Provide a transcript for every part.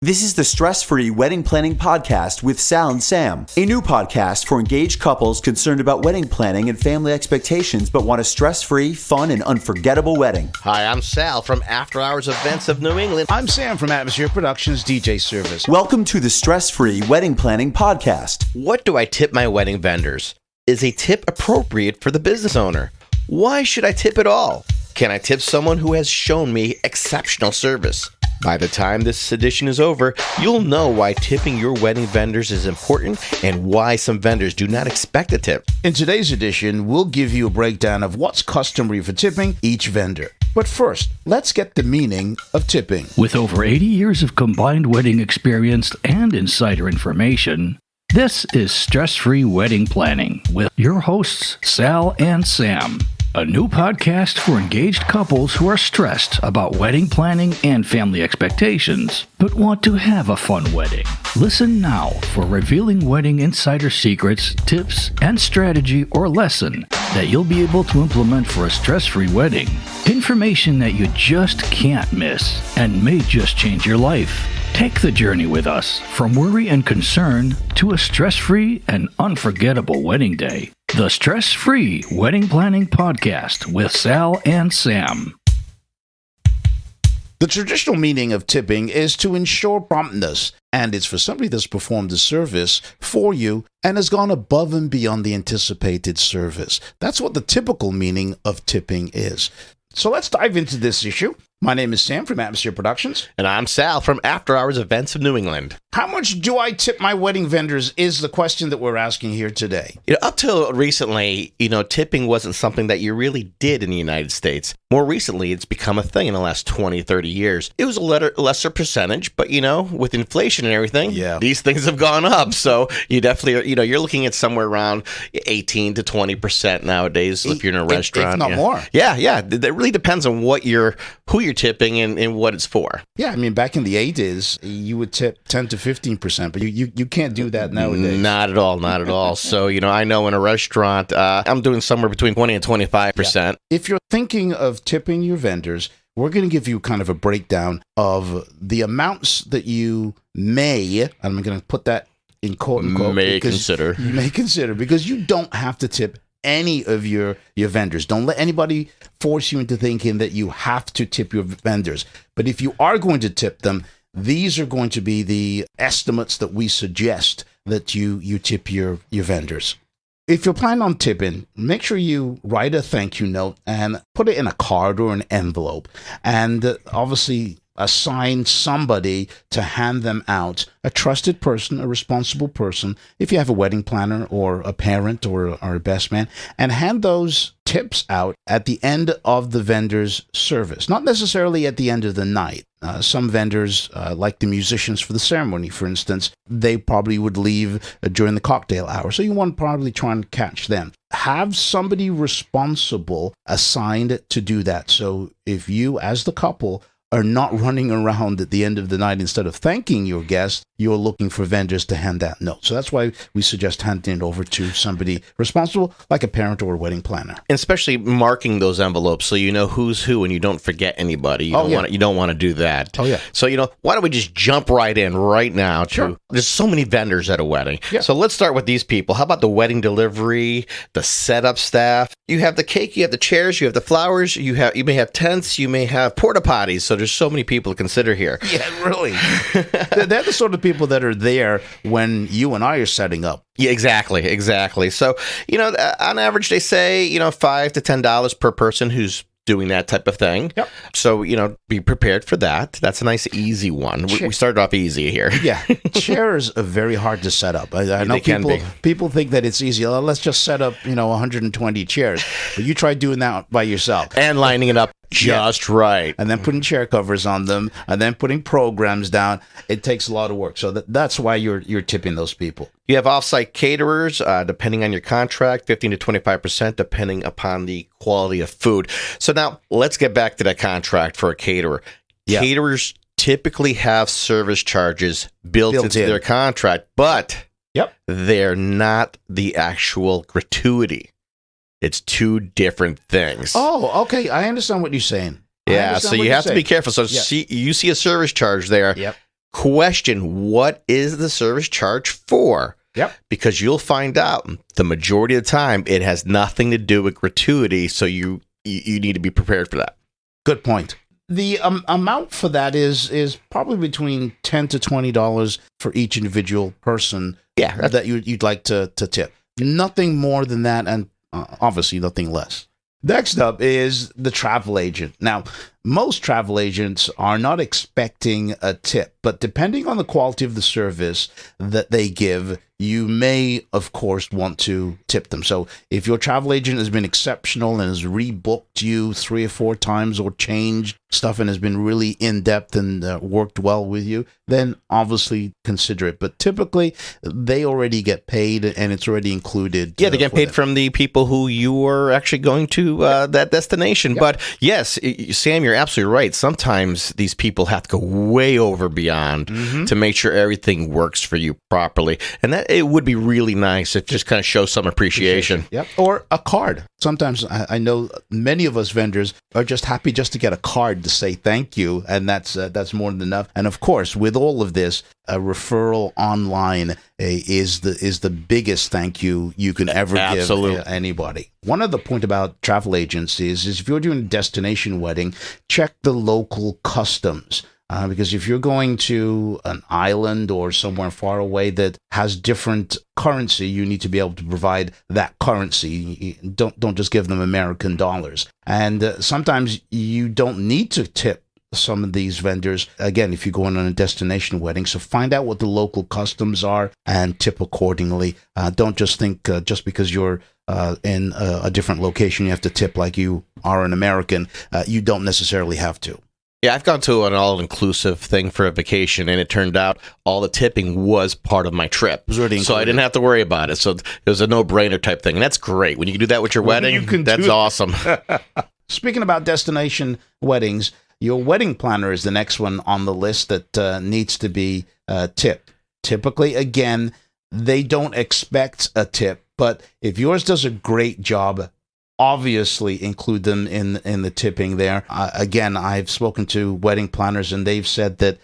This is the Stress-Free Wedding Planning Podcast with Sal and Sam, a new podcast for engaged couples concerned about wedding planning and family expectations but want a stress-free, fun, and unforgettable wedding. Hi, I'm Sal from After Hours Events of New England. I'm Sam from Insure Productions DJ Service. Welcome to the Stress-Free Wedding Planning Podcast. What do I tip my wedding vendors? Is a tip appropriate for the business owner? Why should I tip at all? Can I tip someone who has shown me exceptional service? By the time this edition is over, you'll know why tipping your wedding vendors is important and why some vendors do not expect a tip. In today's edition, we'll give you a breakdown of what's customary for tipping each vendor. But first, let's get the meaning of tipping. With over 80 years of combined wedding experience and insider information, this is Stress-Free Wedding Planning with your hosts, Sal and Sam. A new podcast for engaged couples who are stressed about wedding planning and family expectations, but want to have a fun wedding. Listen now for revealing wedding insider secrets, tips, and strategy or lesson that you'll be able to implement for a stress-free wedding. Information that you just can't miss and may just change your life. Take the journey with us from worry and concern to a stress-free and unforgettable wedding day. The Stress-Free Wedding Planning Podcast with Sal and Sam. The traditional meaning of tipping is to ensure promptness, and it's for somebody that's performed a service for you and has gone above and beyond the anticipated service. That's what the typical meaning of tipping is. So let's dive into this issue. My name is Sam from Insure Productions. And I'm Sal from After Hours Events of New England. How much do I tip my wedding vendors is the question that we're asking here today. Up till recently, tipping wasn't something that you really did in the United States. More recently, it's become a thing in the last 20, 30 years. It was a lesser percentage, but, with inflation and everything, these things have gone up. So you definitely, you're looking at somewhere around 18 to 20% nowadays if you're in a restaurant. If not more. Yeah. It really depends on who you're tipping and what it's for. Yeah, back in the 80s, you would tip 10 to 15%, but you can't do that nowadays. Not at all. So, I know in a restaurant, I'm doing somewhere between 20 and 25%. Yeah. If you're thinking of tipping your vendors, we're going to give you kind of a breakdown of the amounts that you may, I'm going to put that in quote unquote, may consider, because you don't have to tip any of your vendors. Don't let anybody force you into thinking that you have to tip your vendors. But if you are going to tip them, these are going to be the estimates that we suggest that you tip your vendors. If you're planning on tipping, make sure you write a thank you note and put it in a card or an envelope. And obviously assign somebody to hand them out, a trusted person, a responsible person, if you have a wedding planner or a parent or a best man, and hand those tips out at the end of the vendor's service, not necessarily at the end of the night. Some vendors, like the musicians for the ceremony, for instance, they probably would leave during the cocktail hour, so you want to probably try and catch them. Have somebody responsible assigned to do that. So if you, as the couple, are not running around at the end of the night, instead of thanking your guests, you're looking for vendors to hand that note. So that's why we suggest handing it over to somebody responsible, like a parent or a wedding planner. And especially marking those envelopes so you know who's who and you don't forget anybody. You don't want to do that. Oh, yeah. So, why don't we just jump right in right now to, Sure. There's so many vendors at a wedding. Yeah. So let's start with these people. How about the wedding delivery, the setup staff? You have the cake, you have the chairs, you have the flowers, you may have tents, you may have porta potties. So there's so many people to consider here. Yeah, really. They're the sort of people that are there when you and I are setting up. Yeah, exactly. So, on average, they say, $5 to $10 per person who's doing that type of thing. Yep. So, be prepared for that. That's a nice, easy one. We started off easy here. Yeah. Chairs are very hard to set up. I know people think that it's easy. Let's just set up, 120 chairs. But you try doing that by yourself. And lining it up just right. And then putting chair covers on them, and then putting programs down. It takes a lot of work. So that's why you're tipping those people. You have off-site caterers, depending on your contract, 15 to 25%, depending upon the quality of food. So now let's get back to that contract for a caterer. Yeah. Caterers typically have service charges built into their contract, but they're not the actual gratuity. It's two different things. Oh, okay. I understand what you're saying. Yeah, so you have to be careful. So you see a service charge there. Yep. question, what is the service charge for? Yep. Because you'll find out the majority of the time it has nothing to do with gratuity, so you need to be prepared for that. Good point. The amount for that is probably between $10 to $20 for each individual person that you'd like to tip. Nothing more than that, and obviously nothing less. Next up is the travel agent. Now, most travel agents are not expecting a tip, but depending on the quality of the service that they give, you may, of course, want to tip them. So if your travel agent has been exceptional and has rebooked you 3 or 4 times or changed stuff and has been really in-depth and worked well with you, then obviously consider it. But typically, they already get paid and it's already included. Yeah, they get paid from the people who you are actually going to that destination. Yep. But yes, Sam, you're absolutely right. Sometimes these people have to go way over beyond to make sure everything works for you properly. And that it would be really nice if just kind of show some appreciation. Yep. Or a card. Sometimes I know many of us vendors are just happy just to get a card to say thank you, and that's more than enough. And of course, with all of this, a referral online is the biggest thank you can ever give anybody. One other point about travel agents is if you're doing a destination wedding, check the local customs. Because if you're going to an island or somewhere far away that has different currency, you need to be able to provide that currency. Don't just give them American dollars. And sometimes you don't need to tip some of these vendors, again, if you're going on a destination wedding. So find out what the local customs are and tip accordingly. Don't just think just because you're in a different location, you have to tip like you are an American. You don't necessarily have to. Yeah, I've gone to an all-inclusive thing for a vacation, and it turned out all the tipping was part of my trip. So I didn't have to worry about it. So it was a no-brainer type thing, and that's great. When you can do that with your wedding, that's awesome. Speaking about destination weddings, your wedding planner is the next one on the list that needs to be tipped. Typically, again, they don't expect a tip, but if yours does a great job, obviously include them in the tipping there. Again, I've spoken to wedding planners and they've said that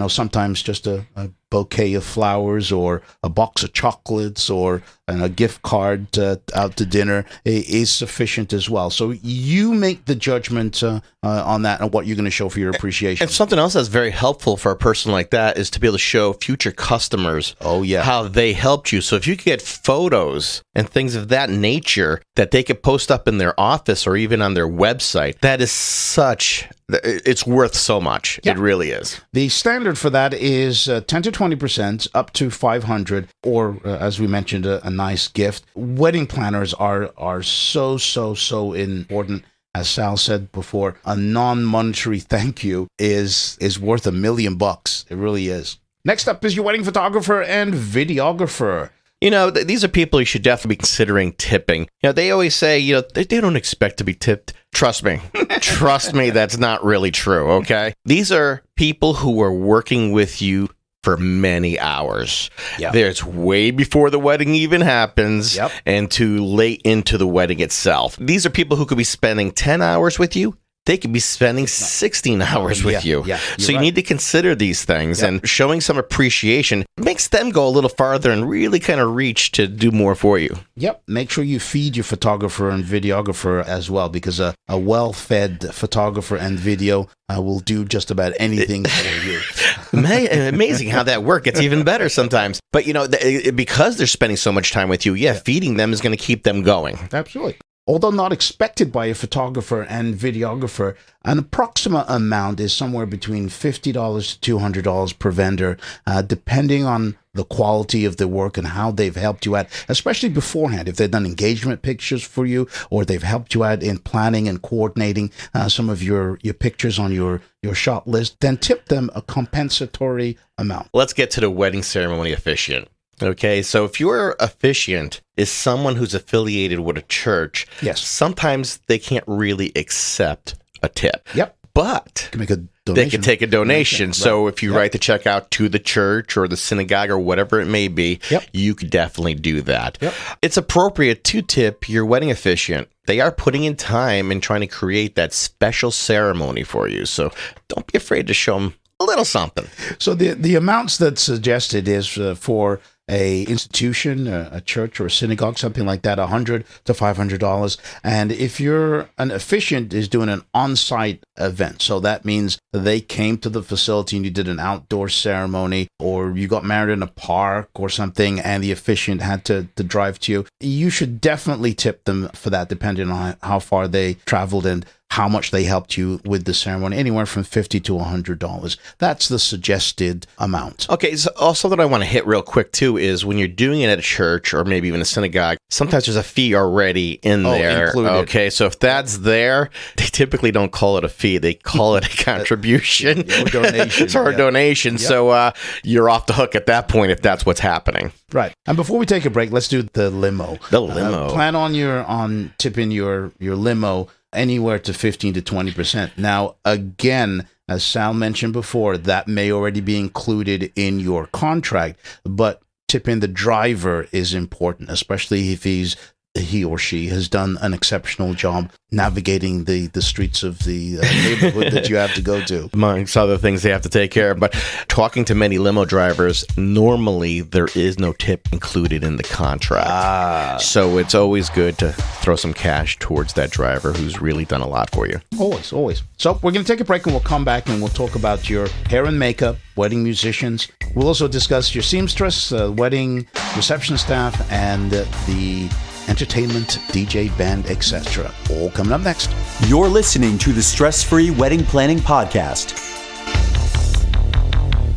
sometimes just a bouquet of flowers or a box of chocolates or a gift card out to dinner is sufficient as well. So you make the judgment on that and what you're going to show for your appreciation. And something else that's very helpful for a person like that is to be able to show future customers how they helped you. So if you could get photos and things of that nature that they could post up in their office or even on their website, that is it's worth so much. Yeah. It really is. The standard for that is 10 to 20%, up to $500, or as we mentioned, a nice gift. Wedding planners are so important. As Sal said before, a non-monetary thank you is worth $1 million. It really is. Next up is your wedding photographer and videographer. These are people you should definitely be considering tipping. They always say, they don't expect to be tipped. Trust me. Trust me, that's not really true, okay? These are people who are working with you for many hours. Yep. There's way before the wedding even happens and to late into the wedding itself. These are people who could be spending 10 hours with you. They could be spending 16 hours with you. Yeah, so you need to consider these things, and showing some appreciation makes them go a little farther and really kind of reach to do more for you. Yep. Make sure you feed your photographer and videographer as well, because a well-fed photographer and video will do just about anything for you. Amazing how that works. It's even better sometimes. But, because they're spending so much time with you, feeding them is going to keep them going. Absolutely. Although not expected by a photographer and videographer, an approximate amount is somewhere between $50 to $200 per vendor, depending on the quality of the work and how they've helped you out, especially beforehand. If they've done engagement pictures for you, or they've helped you out in planning and coordinating some of your pictures on your shot list, then tip them a compensatory amount. Let's get to the wedding ceremony officiant. Okay, so if your officiant is someone who's affiliated with a church, sometimes they can't really accept a tip. Yep. But they can take a donation. So if you write the check out to the church or the synagogue or whatever it may be, you could definitely do that. Yep. It's appropriate to tip your wedding officiant. They are putting in time and trying to create that special ceremony for you. So don't be afraid to show them a little something. So the amounts that's suggested is for a institution, a church or a synagogue, something like that, $100 to $500. And if you're an officiant is doing an on-site event, so that means they came to the facility and you did an outdoor ceremony, or you got married in a park or something, and the officiant had to drive to you, you should definitely tip them for that, depending on how far they traveled and how much they helped you with the ceremony, anywhere from $50 to $100. That's the suggested amount. Okay, so also that I want to hit real quick too is when you're doing it at a church or maybe even a synagogue, sometimes there's a fee already in there. Included. Okay, so if that's there, they typically don't call it a fee; they call it a contribution, Or donation. or a donation. Yep. So you're off the hook at that point if that's what's happening. Right. And before we take a break, let's do the limo. The limo. Plan on tipping your limo anywhere to 15 to 20%. Now, again, as Sal mentioned before, that may already be included in your contract, but tipping the driver is important, especially if he or she has done an exceptional job navigating the streets of the neighborhood that you have to go to. Amongst other things they have to take care of. But talking to many limo drivers, normally there is no tip included in the contract. So it's always good to throw some cash towards that driver who's really done a lot for you. Always. So we're going to take a break and we'll come back and we'll talk about your hair and makeup, wedding musicians. We'll also discuss your seamstress, wedding reception staff, and the entertainment, DJ, band, etc. All coming up next. You're listening to the Stress Free Wedding Planning Podcast.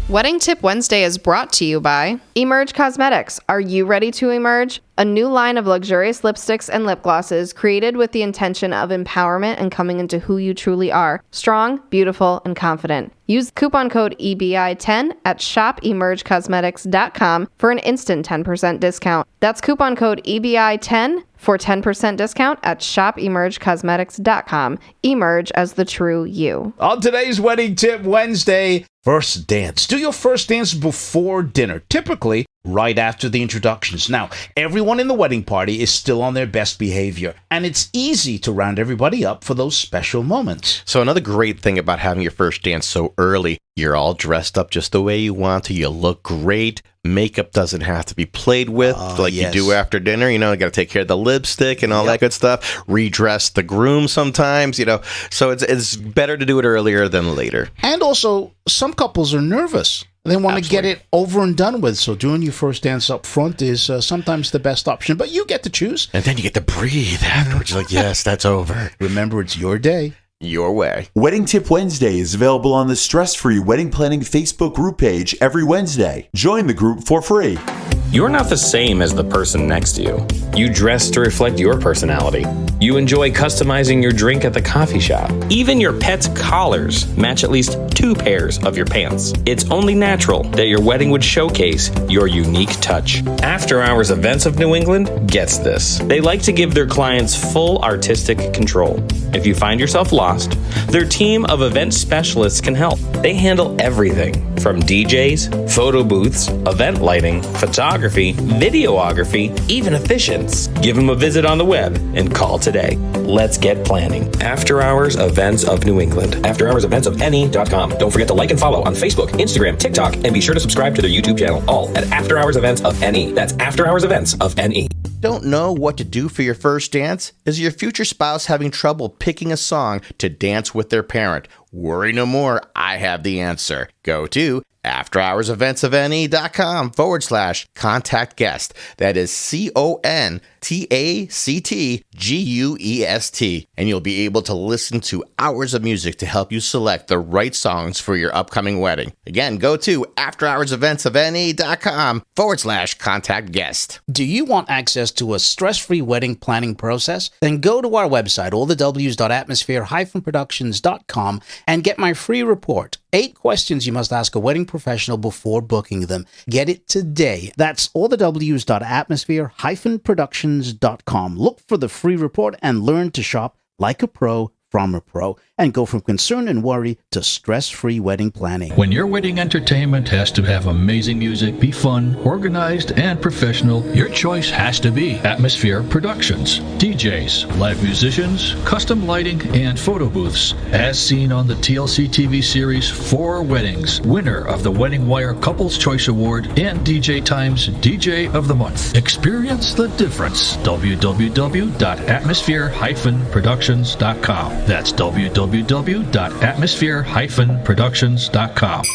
Wedding Tip Wednesday is brought to you by Emerge Cosmetics. Are you ready to emerge? A new line of luxurious lipsticks and lip glosses created with the intention of empowerment and coming into who you truly are. Strong, beautiful, and confident. Use coupon code EBI10 at shopemergecosmetics.com for an instant 10% discount. That's coupon code EBI10 for 10% discount at shopemergecosmetics.com. Emerge as the true you. On today's Wedding Tip Wednesday, first dance. Do your first dance before dinner, typically right after the introductions. Now, everyone in the wedding party is still on their best behavior, and it's easy to round everybody up for those special moments. So another great thing about having your first dance so early, you're all dressed up just the way you want to. You look great. Makeup doesn't have to be played with you do after dinner. You got to take care of the lipstick and all that good stuff. Redress the groom sometimes, So it's better to do it earlier than later. And also, some couples are nervous. They want to get it over and done with. So doing your first dance up front is sometimes the best option. But you get to choose. And then you get to breathe afterwards. You're like, yes, that's over. Remember, it's your day. Your way. Wedding Tip Wednesday is available on the Stress Free Wedding Planning Facebook group page every Wednesday. Join the group for free. You're not the same as the person next to you. You dress to reflect your personality. You enjoy customizing your drink at the coffee shop. Even your pet's collars match at least 2 pairs of your pants. It's only natural that your wedding would showcase your unique touch. After Hours Events of New England gets this. They like to give their clients full artistic control. If you find yourself lost, their team of event specialists can help. They handle everything from DJs, photo booths, event lighting, photography, videography, even officiants. Give them a visit on the web and call today. Let's get planning. After Hours Events of New England. After Hours Events of NE.com. Don't forget to like and follow on Facebook, Instagram, TikTok, and be sure to subscribe to their YouTube channel, all at After Hours Events of NE. That's After Hours Events of NE. Don't know what to do for your first dance? Is your future spouse having trouble picking a song to dance with their parent? Worry no more. I have the answer. Go to afterhoursevents.com/contact guest. That is CONTACTGUEST. And you'll be able to listen to hours of music to help you select the right songs for your upcoming wedding. Again, go to afterhoursevents.com/contact guest. Do you want access to a stress-free wedding planning process? Then go to our website, allthews.atmosphere-productions.com, and get my free report. 8 questions you must ask a wedding professional before booking them. Get it today. That's allthews.atmosphere-productions.com. Look for the free report and learn to shop like a pro from a pro. and go from concern and worry to stress-free wedding planning. When your wedding entertainment has to have amazing music, be fun, organized, and professional, your choice has to be Atmosphere Productions. DJs, live musicians, custom lighting, and photo booths. As seen on the TLC TV series 4 Weddings, winner of the Wedding Wire Couples Choice Award and DJ Times DJ of the Month. Experience the difference. www.atmosphere-productions.com. That's www.atmosphere-productions.com.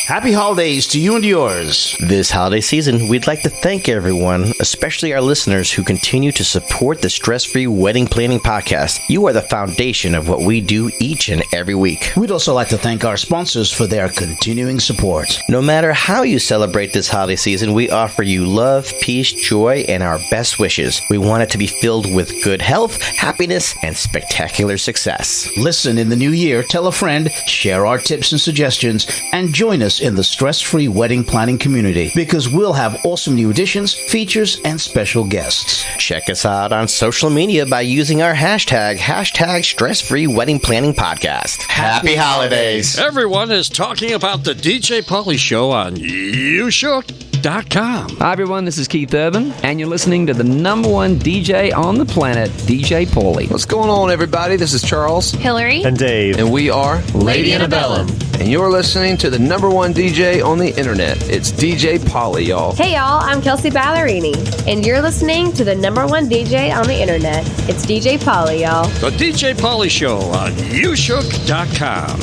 Happy holidays to you and yours. This holiday season, we'd like to thank everyone, especially our listeners who continue to support the Stress-Free Wedding Planning Podcast. You are the foundation of what we do each and every week. We'd also like to thank our sponsors for their continuing support. No matter how you celebrate this holiday season, we offer you love, peace, joy, and our best wishes. We want it to be filled with good health, happiness, and spectacular success. Listen in the new year, tell a friend, share our tips and suggestions, and join us in the stress-free wedding planning community, because we'll have awesome new additions, features, and special guests. Check us out on social media by using our hashtag Stress-Free Wedding Planning Podcast. Happy holidays! Everyone is talking about the DJ Pauly Show on YouShook.com. Hi everyone, this is Keith Urban, and you're listening to the #1 DJ on the planet, DJ Pauly. What's going on, everybody? This is Charles. Hillary. And Dave. And we are Lady Antebellum. And you're listening to the #1 DJ on the internet. It's DJ Pauly, y'all. Hey y'all, I'm Kelsey Ballerini, and you're listening to the #1 DJ on the internet. It's DJ Pauly, y'all. The DJ Pauly Show on YouShook.com.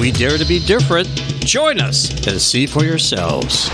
We dare to be different. Join us and see for yourselves.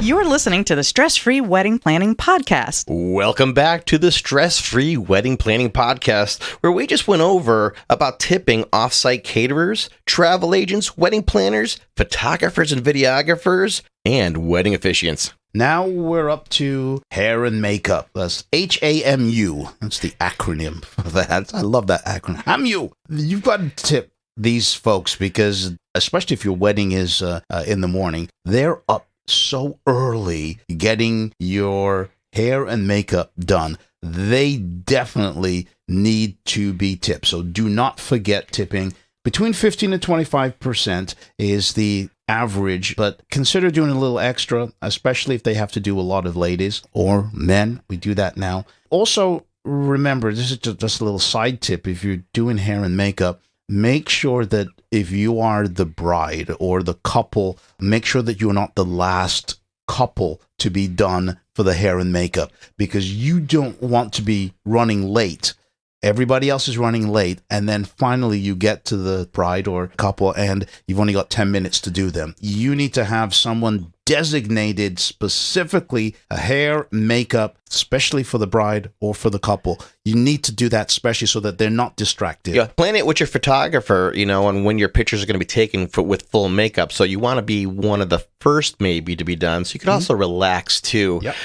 You're listening to the Stress-Free Wedding Planning Podcast. Welcome back to the Stress-Free Wedding Planning Podcast, where we just went over about tipping off-site caterers, travel agents, wedding planners, photographers and videographers, and wedding officiants. Now we're up to hair and makeup. That's HAMU. That's the acronym for that. I love that acronym. HAMU. You've got to tip these folks because, especially if your wedding is in the morning, they're up so early getting your hair and makeup done. They definitely need to be tipped. So do not forget tipping. Between 15 and 25% is the average, but consider doing a little extra, especially if they have to do a lot of ladies or men. We do that now. Also, remember, this is just a little side tip. If you're doing hair and makeup, make sure that if you are the bride or the couple, make sure that you're not the last couple to be done for the hair and makeup, because you don't want to be running late. Everybody else is running late, and then finally you get to the bride or couple and you've only got 10 minutes to do them. You need to have someone designated specifically a hair, makeup, especially for the bride or for the couple. You need to do that especially so that they're not distracted. Yeah, plan it with your photographer, and when your pictures are going to be taken with full makeup. So you want to be one of the first maybe to be done. So you could also relax too. Yep.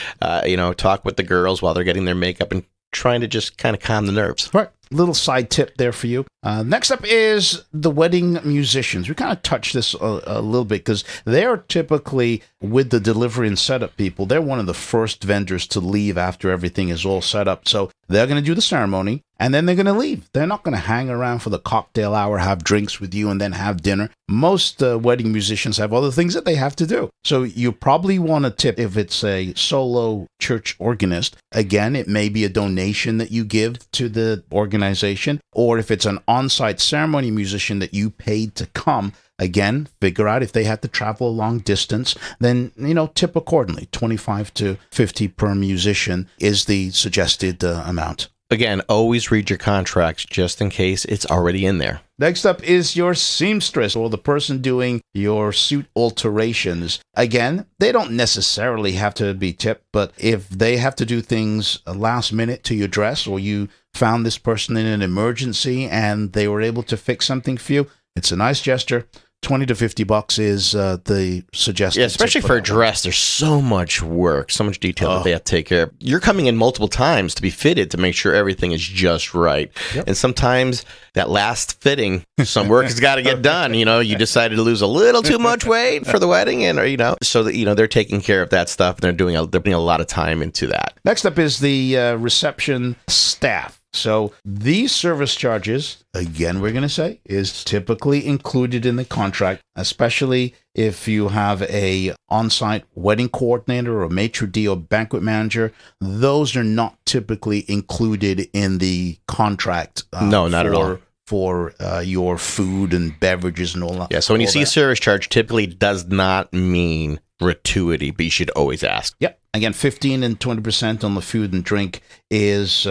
Talk with the girls while they're getting their makeup and trying to just kind of calm the nerves. Right. Little side tip there for you. Next up is the wedding musicians. We kind of touched this a little bit because they're typically, with the delivery and setup people, they're one of the first vendors to leave after everything is all set up. So they're going to do the ceremony and then they're going to leave. They're not going to hang around for the cocktail hour, have drinks with you, and then have dinner. Most wedding musicians have other things that they have to do. So you probably want to tip if it's a solo church organist. Again, it may be a donation that you give to the organization, or if it's an on-site ceremony musician that you paid to come, again, figure out if they had to travel a long distance, then, tip accordingly. 25 to 50 per musician is the suggested amount. Again, always read your contracts just in case it's already in there. Next up is your seamstress, or the person doing your suit alterations. Again, they don't necessarily have to be tipped, but if they have to do things last minute to your dress, or you found this person in an emergency and they were able to fix something for you, it's a nice gesture. $20 to $50 is the suggested. Yeah, especially for a dress, there's so much work, so much detail that they have to take care of. You're coming in multiple times to be fitted to make sure everything is just right. Yep. And sometimes that last fitting, some work has got to get done. You decided to lose a little too much weight for the wedding, and so that they're taking care of that stuff, and they're putting a lot of time into that. Next up is the reception staff. So these service charges, again, we're going to say, is typically included in the contract, especially if you have a on-site wedding coordinator or maitre d' or banquet manager. Those are not typically included in the contract. No, not at all. For your food and beverages and all that. Yeah, so when you see service charge, typically does not mean gratuity, but you should always ask. Yep. Again, 15 and 20% on the food and drink is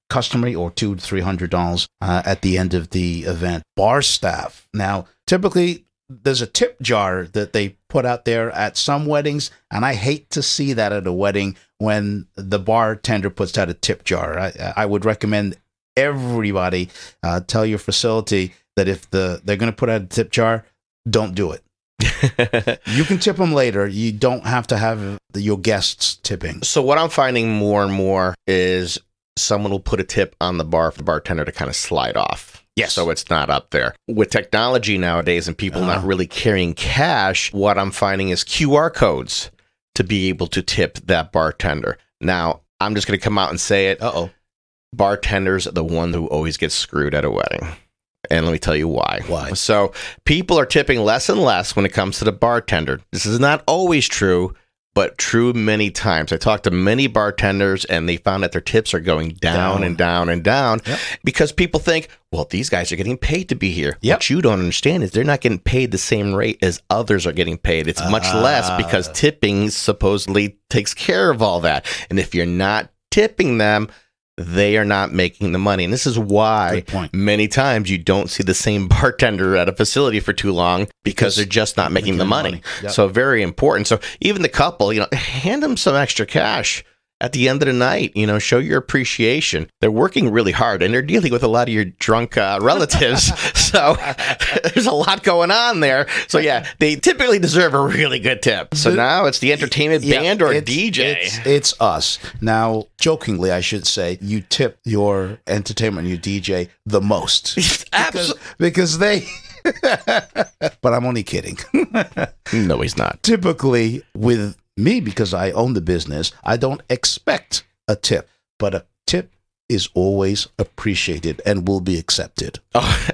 customary, or $200 to $300 at the end of the event. Bar staff. Now, typically, there's a tip jar that they put out there at some weddings, and I hate to see that at a wedding when the bartender puts out a tip jar. I would recommend everybody tell your facility that if they're going to put out a tip jar, don't do it. You can tip them later. You don't have to have your guests tipping. So what I'm finding more and more is someone will put a tip on the bar for the bartender to kind of slide off. Yes. So it's not up there. With technology nowadays and people not really carrying cash, what I'm finding is QR codes to be able to tip that bartender. Now, I'm just going to come out and say it. Bartenders are the one who always gets screwed at a wedding. And let me tell you why. Why? So people are tipping less and less when it comes to the bartender. This is not always true, but true many times. I talked to many bartenders, and they found that their tips are going down and down and down because people think, well, these guys are getting paid to be here. What you don't understand is they're not getting paid the same rate as others are getting paid. It's much less because tipping supposedly takes care of all that. And if you're not tipping them, they are not making the money. And this is why many times you don't see the same bartender at a facility for too long because they're just not making the money. So very important. So even the couple, hand them some extra cash at the end of the night, show your appreciation. They're working really hard and they're dealing with a lot of your drunk relatives. So there's a lot going on there. So yeah, they typically deserve a really good tip. So now it's the entertainment band or DJ. It's us. Now, jokingly, I should say, you tip your entertainment, your DJ the most. because they... But I'm only kidding. No, he's not. Typically, with me, because I own the business, I don't expect a tip, but a tip is always appreciated and will be accepted. Oh,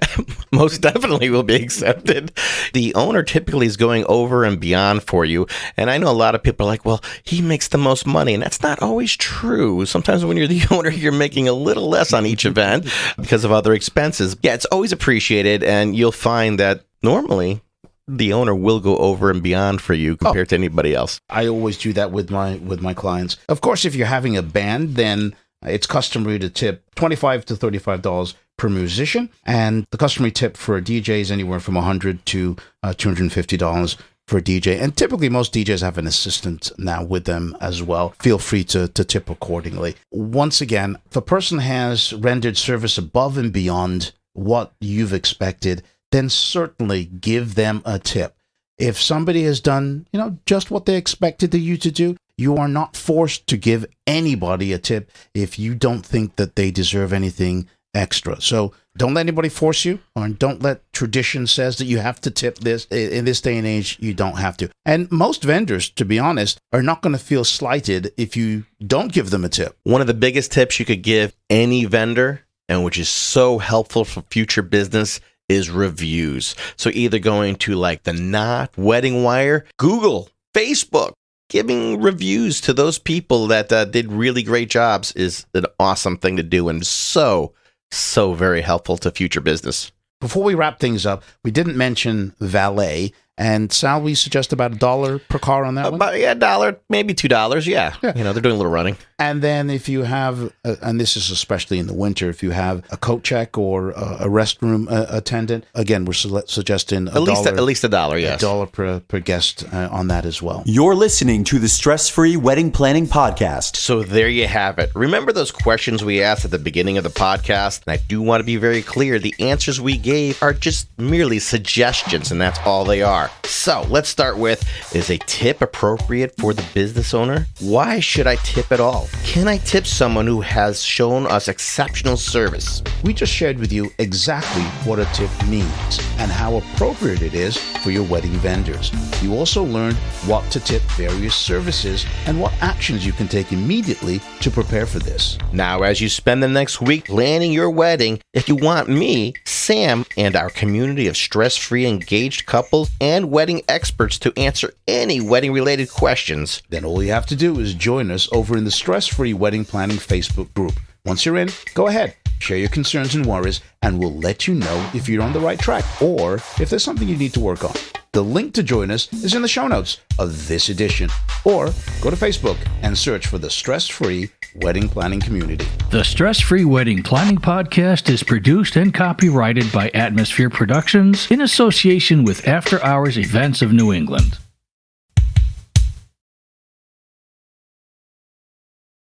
most definitely will be accepted. The owner typically is going over and beyond for you. And I know a lot of people are like, well, he makes the most money. And that's not always true. Sometimes when you're the owner, you're making a little less on each event because of other expenses. Yeah, it's always appreciated. And you'll find that normally the owner will go over and beyond for you compared to anybody else. I always do that with my clients. Of course, if you're having a band, then it's customary to tip $25 to $35 per musician, and the customary tip for a DJ is anywhere from $100 to $250 for a DJ. And typically, most DJs have an assistant now with them as well. Feel free to tip accordingly. Once again, if a person has rendered service above and beyond what you've expected, then certainly give them a tip. If somebody has done, just what they expected you to do, you are not forced to give anybody a tip if you don't think that they deserve anything extra. So don't let anybody force you, or don't let tradition says that you have to tip this. In this day and age, you don't have to. And most vendors, to be honest, are not going to feel slighted if you don't give them a tip. One of the biggest tips you could give any vendor, and which is so helpful for future business, is reviews. So either going to like the Knot, Wedding Wire, Google, Facebook, giving reviews to those people that did really great jobs is an awesome thing to do, and so very helpful to future business. Before we wrap things up, we didn't mention valet. And Sal, we suggest about $1 per car on that one? $1, maybe $2. Yeah. They're doing a little running. And then if you have, and this is especially in the winter, if you have a coat check or a restroom attendant, again, we're suggesting at least $1, yes. $1 per guest on that as well. You're listening to the Stress-Free Wedding Planning Podcast. So there you have it. Remember those questions we asked at the beginning of the podcast? And I do want to be very clear. The answers we gave are just merely suggestions, and that's all they are. are. So let's start with, is a tip appropriate for the business owner? Why should I tip at all? Can I tip someone who has shown us exceptional service? We just shared with you exactly what a tip means and how appropriate it is for your wedding vendors. You also learned what to tip various services and what actions you can take immediately to prepare for this. Now, as you spend the next week planning your wedding, if you want me, Sam, and our community of stress-free engaged couples and wedding experts to answer any wedding-related questions, then all you have to do is join us over in the Stress-Free Wedding Planning Facebook group. Once you're in, go ahead, share your concerns and worries, and we'll let you know if you're on the right track or if there's something you need to work on. The link to join us is in the show notes of this edition, or go to Facebook and search for the Stress-Free Wedding Planning Community. The Stress-Free Wedding Planning Podcast is produced and copyrighted by Atmosphere Productions in association with After Hours Events of New England.